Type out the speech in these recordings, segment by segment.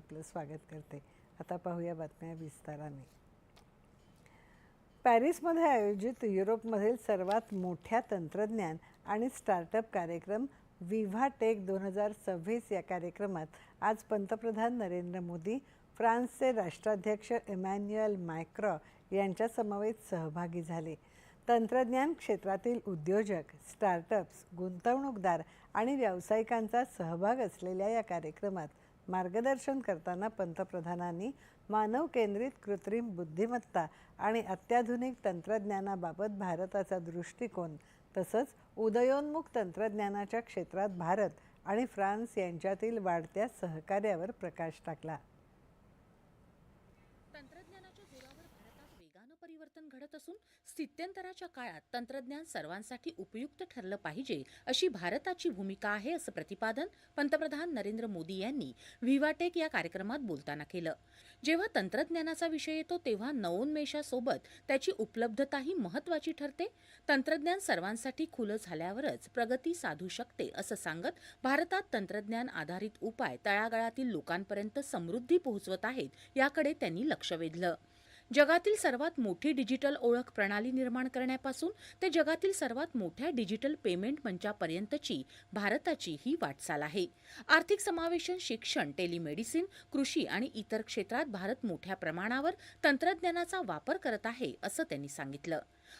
आपलं स्वागत करते। आता पाहूया बातम्या विस्ताराने। पॅरिसमध्ये आयोजित युरोपमधील सर्वात मोठ्या तंत्रज्ञान आणि स्टार्टअप कार्यक्रम विव्हा टेक 2026 या कार्यक्रमात आज पंतप्रधान नरेंद्र मोदी, फ्रान्सचे राष्ट्राध्यक्ष इमॅन्युएल मॅक्रॉ यांच्या समवेत सहभागी झाले। तंत्रज्ञान क्षेत्रातील उद्योजक, स्टार्टअप्स, गुंतवणूकदार आणि व्यावसायिकांचा सहभाग असलेल्या या कार्यक्रमात मार्गदर्शन करताना पंतप्रधानांनी मानव केंद्रित कृत्रिम बुद्धिमत्ता आणि अत्याधुनिक तंत्रज्ञानाबाबत भारताचा दृष्टिकोन तसंच उदयोन्मुख तंत्रज्ञानाच्या क्षेत्रात भारत आणि फ्रान्स यांच्यातील वाढत्या सहकार्यावर प्रकाश टाकला। तंत्रज्ञानाच्या जोरावर भारतात वेगानं परिवर्तन घडत असून स्थित्यंतराच्या काळात तंत्रज्ञान सर्वांसाठी उपयुक्त ठरलं पाहिजे अशी भारताची भूमिका आहे असं प्रतिपादन पंतप्रधान नरेंद्र मोदी यांनी विव्हा टेक या कार्यक्रमात बोलताना केलं। जेव्हा तंत्रज्ञानाचा विषय येतो तेव्हा नवोन्मेषासोबत त्याची उपलब्धताही महत्त्वाची ठरते। तंत्रज्ञान सर्वांसाठी खुलं झाल्यावरच प्रगती साधू शकते असं सांगत भारतात तंत्रज्ञान आधारित उपाय तळागाळातील लोकांपर्यंत समृद्धी पोहोचवत आहेत याकडे त्यांनी लक्ष वेधलं। जगातील सर्वात मोठी डिजिटल ओळख प्रणाली निर्माण करण्यापासून ते जगातील सर्वात मोठ्या डिजिटल पेमेंट मंचापर्यंतची भारताची ही वाटचाल आहे। आर्थिक समावेशन, शिक्षण, टेलिमेडिसिन, कृषी आणि इतर क्षेत्रात भारत मोठ्या प्रमाणावर तंत्रज्ञानाचा वापर करत आहे असं त्यांनी सांगितलं।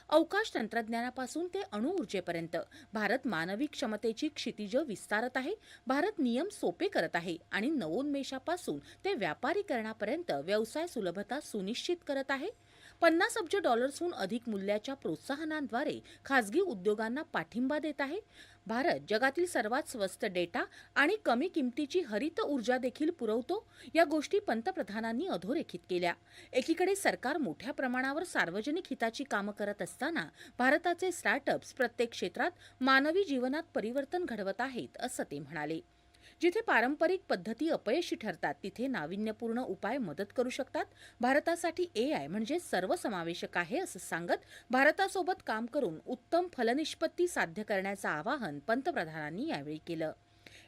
अवकाश तंत्रज्ञानापासून ते अणुऊर्जेपर्यंत भारत मानवी क्षमतेची क्षितिज विस्तारत आहे। भारत नियम सोपे करत आहे आणि नवोन्मेषापासून ते व्यापारीकरणापर्यंत व्यवसाय सुलभता सुनिश्चित करत आहे। 50 अब्ज डॉलर्सहून अधिक मूल्याच्या प्रोत्साहनांद्वारे खासगी उद्योगांना पाठिंबा देत आहे। भारत जगातील सर्वात स्वस्त डेटा आणि कमी किमतीची हरित ऊर्जा देखील पुरवतो। या गोष्टी पंतप्रधानांनी अधोरेखित केल्या। एकीकडे सरकार मोठ्या प्रमाणावर सार्वजनिक हिताची कामं करत असताना भारताचे स्टार्टअप्स प्रत्येक क्षेत्रात मानवी जीवनात परिवर्तन घडवत आहेत असं ते म्हणाले। जिथे पारंपरिक पद्धती अपयशी ठरतात तिथे नाविन्यपूर्ण उपाय मदत करू शकतात। भारतासाठी AI म्हणजे सर्वसमावेशक आहे असं सांगत भारतासोबत काम करून उत्तम फलनिष्पत्ती साध्य करण्याचं आवाहन पंतप्रधानांनी यावेळी केलं।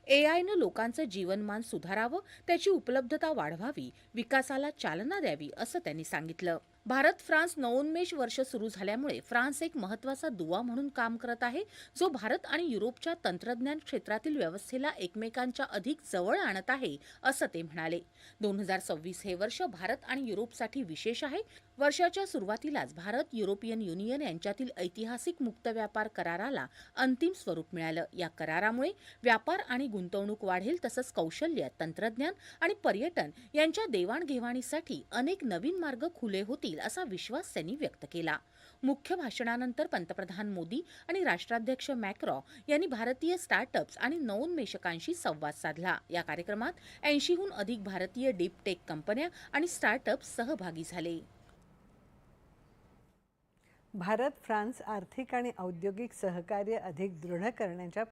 AIनं लोकांचं जीवनमान सुधारावं, त्याची उपलब्धता वाढवावी, विकासाला चालना द्यावी असं त्यांनी सांगितलं। भारत फ्रान्स नवोन्मेष वर्ष सुरू झाल्यामुळे फ्रान्स एक महत्त्वाचा दुवा म्हणून काम करत आहे, जो भारत आणि युरोपच्या तंत्रज्ञान क्षेत्रातील व्यवस्थेला एकमेकांच्या अधिक जवळ आणत आहे असं ते म्हणाले। 2026 हे वर्ष भारत आणि युरोपसाठी विशेष आहे। वर्षाच्या सुरुवातीलाच भारत युरोपियन युनियन यांच्यातील ऐतिहासिक मुक्त व्यापार कराराला अंतिम स्वरूप मिळालं। या करारामुळे व्यापार आणि गुंतवणूक वाढेल, तसंच कौशल्य, तंत्रज्ञान आणि पर्यटन यांच्या देवाणघेवाणीसाठी अनेक नवीन मार्ग खुले होतील असा विश्वास त्यांनी व्यक्त केला। मुख्य भाषणानंतर पंतप्रधान मोदी आणि राष्ट्राध्यक्ष मॅक्रॉ यांनी भारतीय स्टार्टअप्स आणि नवोन्मेषकांशी संवाद साधला। या कार्यक्रमात 80हून अधिक भारतीय डीप टेक कंपन्या आणि स्टार्टअप्स सहभागी झाले। भारत फ्रान्स आर्थिक आणि औद्योगिक सहकार्य अधिक दृढ करण्याच्या